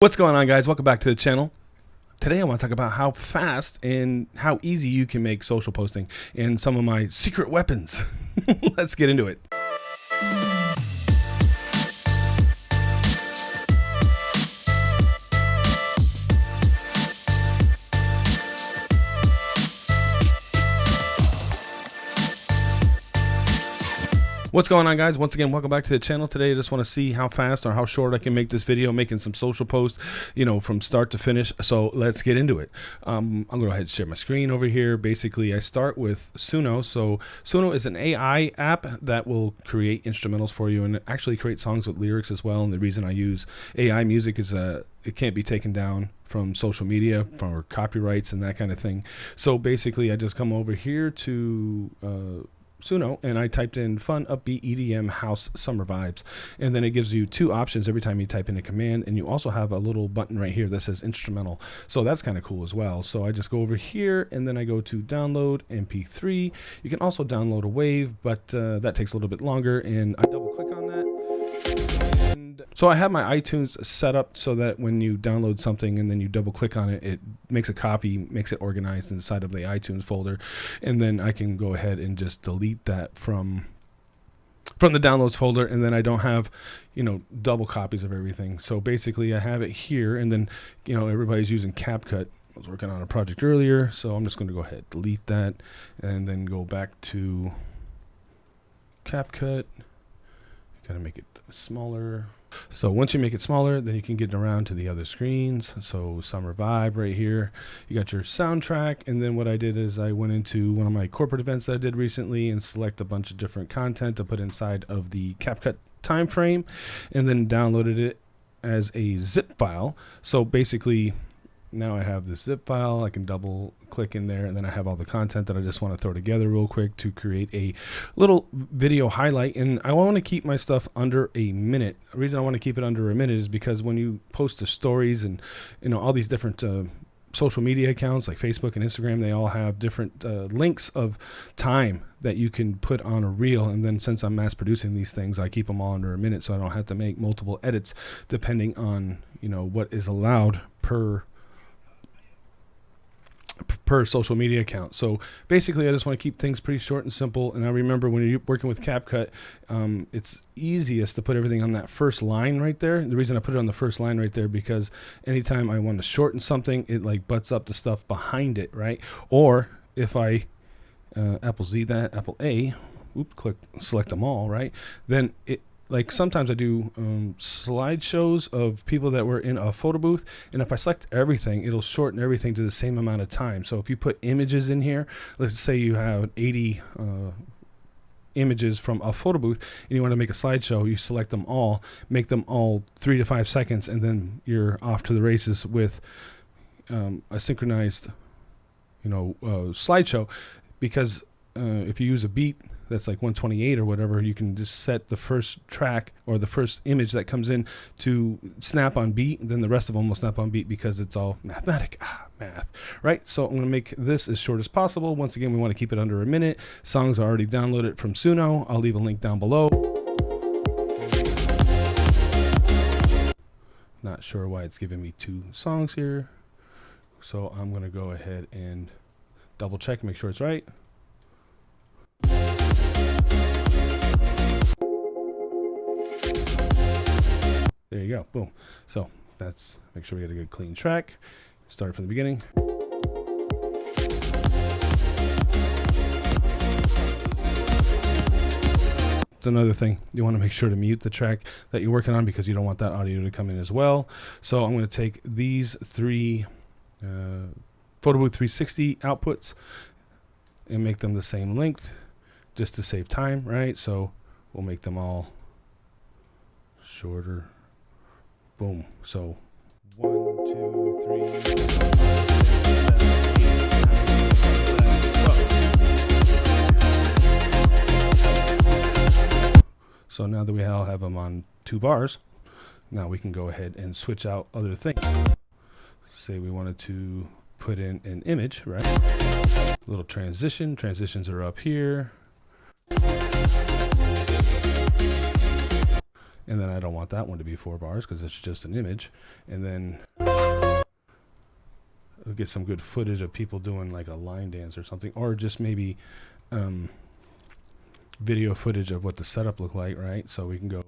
What's going on, guys? Welcome back to the channel. Today I want to talk about how fast and how easy you can make social posting and some of my secret weapons. Let's get into it. What's going on, guys? Once again, welcome back to the channel. Today I just want to see how fast or how short I can make this video, making some social posts, from start to finish. So let's get into it. I'm going to go ahead and share my screen over here. Basically, I start with Suno. So Suno is an AI app that will create instrumentals for you and actually create songs with lyrics as well. And the reason I use AI music is it can't be taken down from social media for copyrights and that kind of thing. So basically, I just come over here to Suno and I typed in fun, upbeat EDM house summer vibes, and then it gives you two options every time you type in a command, and you also have a little button right here that says instrumental, so that's kind of cool as well. So I just go over here and then I go to download MP3. You can also download a wave, but that takes a little bit longer, and I double click on that. So I have my iTunes set up so that when you download something and then you double click on it, it makes a copy, makes it organized inside of the iTunes folder, and then I can go ahead and just delete that from the downloads folder, and then I don't have double copies of everything. So basically I have it here, and then everybody's using CapCut. I was working on a project earlier, so I'm just going to go ahead, delete that, and then go back to CapCut. Gotta make it smaller. So once you make it smaller, then you can get around to the other screens. So summer vibe right here. You got your soundtrack, and then what I did is I went into one of my corporate events that I did recently and select a bunch of different content to put inside of the CapCut time frame, and then downloaded it as a zip file. So basically now I have this zip file. I can double click in there, and then I have all the content that I just want to throw together real quick to create a little video highlight. And I want to keep my stuff under a minute. The reason I want to keep it under a minute is because when you post the stories and all these different social media accounts like Facebook and Instagram, they all have different links of time that you can put on a reel. And then since I'm mass producing these things, I keep them all under a minute, so I don't have to make multiple edits depending on what is allowed per social media account. So basically I just want to keep things pretty short and simple. And I remember when you're working with CapCut, it's easiest to put everything on that first line right there. The reason I put it on the first line right there, because anytime I want to shorten something, it like butts up the stuff behind it, right? Or if I Apple A, select them all, right? Then it, like sometimes I do slideshows of people that were in a photo booth, and if I select everything, it'll shorten everything to the same amount of time. So if you put images in here, let's say you have 80 images from a photo booth and you want to make a slideshow, you select them all, make them all 3 to 5 seconds, and then you're off to the races with a synchronized slideshow. Because if you use a beat that's like 128 or whatever, you can just set the first track or the first image that comes in to snap on beat, and then the rest of them will snap on beat because it's all math, right? So I'm going to make this as short as possible. Once again, we want to keep it under a minute. Songs are already downloaded from Suno. I'll leave a link down below. Not sure why it's giving me 2 songs here. So I'm going to go ahead and double check and make sure it's right. There you go, boom. So that's, make sure we get a good clean track. Start from the beginning. It's another thing, you want to make sure to mute the track that you're working on because you don't want that audio to come in as well. So I'm going to take these 3 Photo Booth 360 outputs and make them the same length just to save time, right? So we'll make them all shorter. Boom. So 1, 2, 3, 4, 5, 6, 7, 8, 9, 10, 11, 12. So now that we all have them on 2 bars, now we can go ahead and switch out other things. Say we wanted to put in an image, right? A little transition. Transitions are up here. And then I don't want that one to be 4 bars because it's just an image. And then we'll get some good footage of people doing like a line dance or something, or just maybe video footage of what the setup looked like, right? So we can go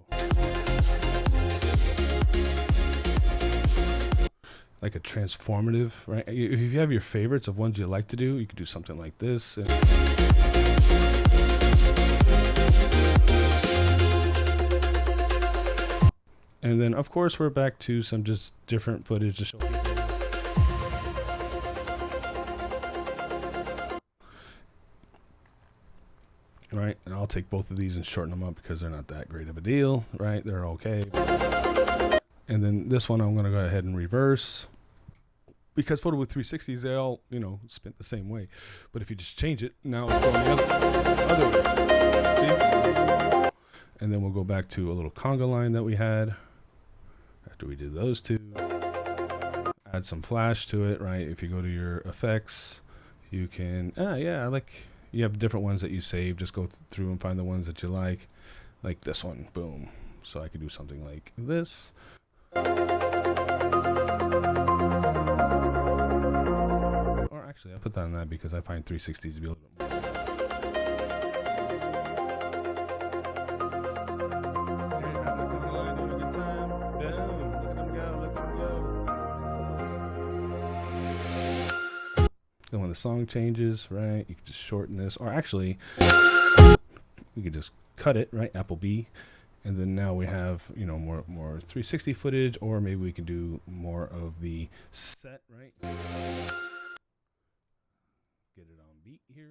like a transformative, right? If you have your favorites of ones you like to do, you could do something like this. And then of course we're back to some just different footage to show people. Right, and I'll take both of these and shorten them up because they're not that great of a deal, right? They're okay. And then this one I'm going to go ahead and reverse, because photo with 360s, they all, you know, spin the same way. But if you just change it, now it's going the other way. See? And then we'll go back to a little conga line that we had after we did those two. Add some flash to it, right? If you go to your effects, you can, you have different ones that you save. Just go through and find the ones that you like this one, boom. So I could do something like this. Or actually, I'll put that on that because I find 360s to be a little bit more. Then when the song changes, right, you can just shorten this, or actually, we could just cut it, right, Apple B, and then now we have, you know, more 360 footage, or maybe we can do more of the set, right? Get it on beat here.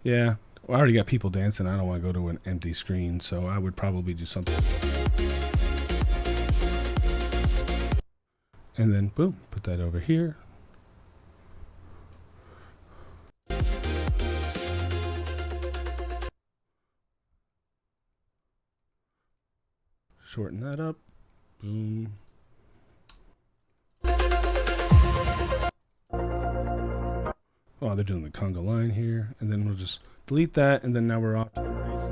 Yeah. Well, I already got people dancing. I don't want to go to an empty screen, so I would probably do something. And then, boom, put that over here. Shorten that up. Boom. Oh, they're doing the conga line here. And then we'll just delete that, and then now we're off to the races.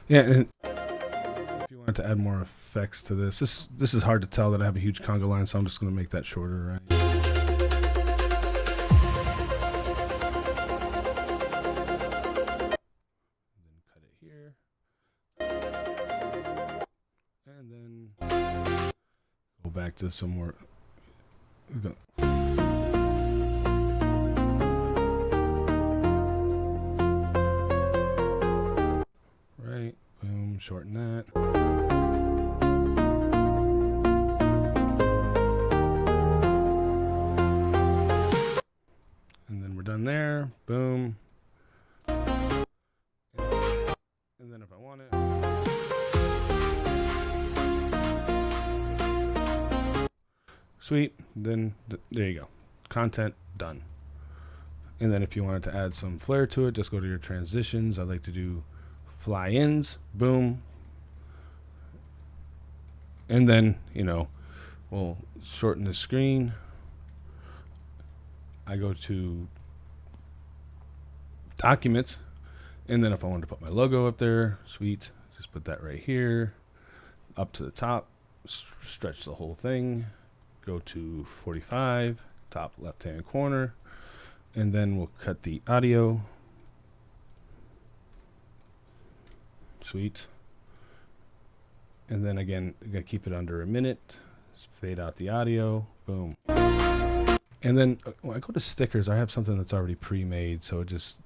Yeah, and if you wanted to add more effects to this is hard to tell that I have a huge conga line, so I'm just going to make that shorter, right? Back to some more. Right, boom, shorten that. And then we're done there. Boom. And then if I want it. Sweet. Then there you go. Content done. And then if you wanted to add some flair to it, just go to your transitions. I like to do fly-ins. Boom. And then, you know, we'll shorten the screen. I go to documents. And then if I wanted to put my logo up there, sweet. Just put that right here. Up to the top. Stretch the whole thing. Go to 45, top left-hand corner, and then we'll cut the audio. Sweet. And then again, I'm gonna keep it under a minute. Just fade out the audio. Boom. And then when I go to stickers, I have something that's already pre-made, so just,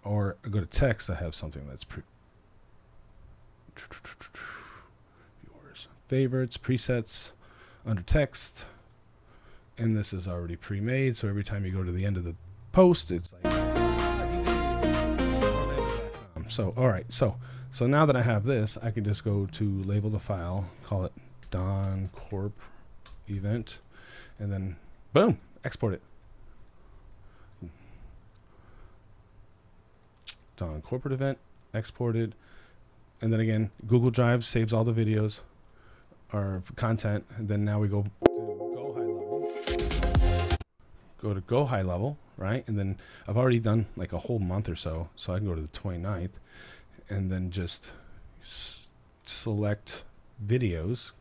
or I go to text, I have something that's yours. Favorites, presets. Under text, and this is already pre-made, so every time you go to the end of the post, it's like so. All right, so now that I have this, I can just go to label the file, call it Don Corp event, and then boom, export it. Don corporate event, exported, and then again, Google Drive saves all the videos or content. And then now we go to go high level. Go to go high level, right? And then I've already done like a whole month or so, so I can go to the 29th and then just select videos.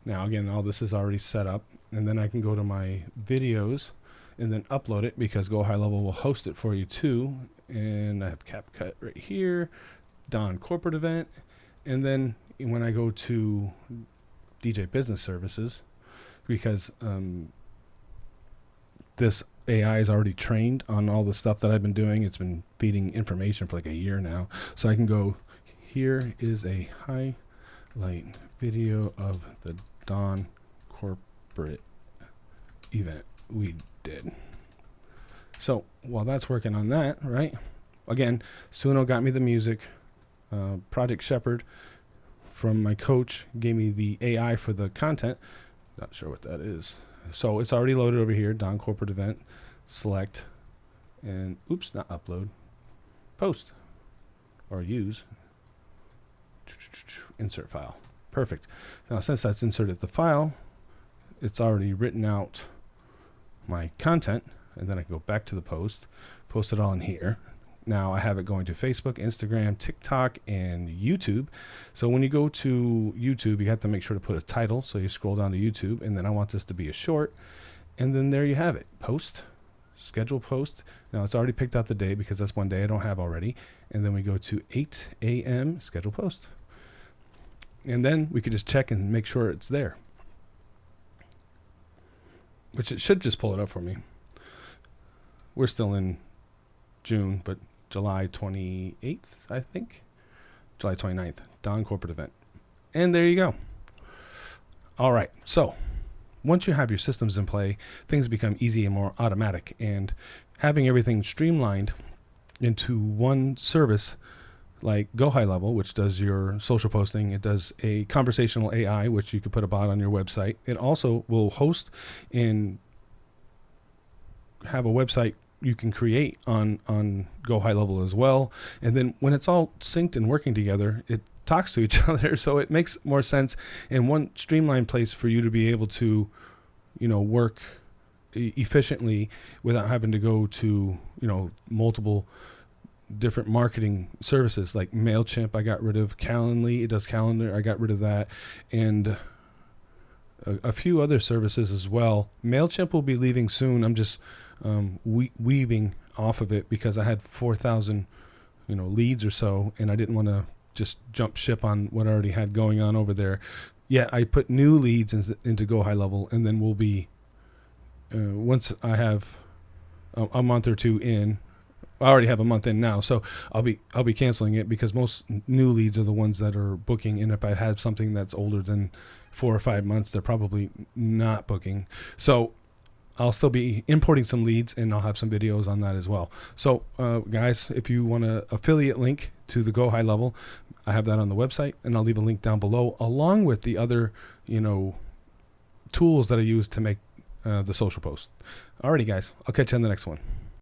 Now again, all this is already set up, and then I can go to my videos and then upload it, because Go High Level will host it for you too. And I have CapCut right here, Don corporate event, and then when I go to DJ Business Services, because this AI is already trained on all the stuff that I've been doing. It's been feeding information for like a year now. So I can go, here is a highlight video of the Don corporate event we did. So while that's working on that, right? Again, Suno got me the music. Project Shepherd from my coach gave me the AI for the content. Not sure what that is. So it's already loaded over here. Don corporate event, select, and oops, not upload, post, or use, insert file. Perfect. Now since that's inserted the file, it's already written out my content, and then I can go back to the post it all in here. Now I have it going to Facebook, Instagram, TikTok, and YouTube. So when you go to YouTube, you have to make sure to put a title. So you scroll down to YouTube, and then I want this to be a short. And then there you have it. Post, schedule post. Now it's already picked out the day because that's one day I don't have already. And then we go to 8 a.m. schedule post. And then we could just check and make sure it's there, which it should just pull it up for me. We're still in June, but July 28th, I think. July 29th, Don corporate event. And there you go. All right. So once you have your systems in play, things become easy and more automatic. And having everything streamlined into one service like Go High Level, which does your social posting, it does a conversational AI, which you could put a bot on your website. It also will host and have a website you can create on Go High Level as well. And then when it's all synced and working together, it talks to each other. So it makes more sense in one streamlined place for you to be able to, work efficiently without having to go to, multiple different marketing services like MailChimp. I got rid of Calendly. It does calendar. I got rid of that. And a few other services as well. MailChimp will be leaving soon. I'm just weaving off of it because I had 4,000 leads or so, and I didn't want to just jump ship on what I already had going on over there. Yet I put new leads into Go High Level, and then we'll be once I have a month or two in. I already have a month in now, so I'll be canceling it because most new leads are the ones that are booking, and if I have something that's older than 4 or 5 months, they're probably not booking. So I'll still be importing some leads, and I'll have some videos on that as well. So guys, if you want an affiliate link to the Go High Level, I have that on the website, and I'll leave a link down below along with the other tools that I use to make the social post. Alrighty guys, I'll catch you on the next one.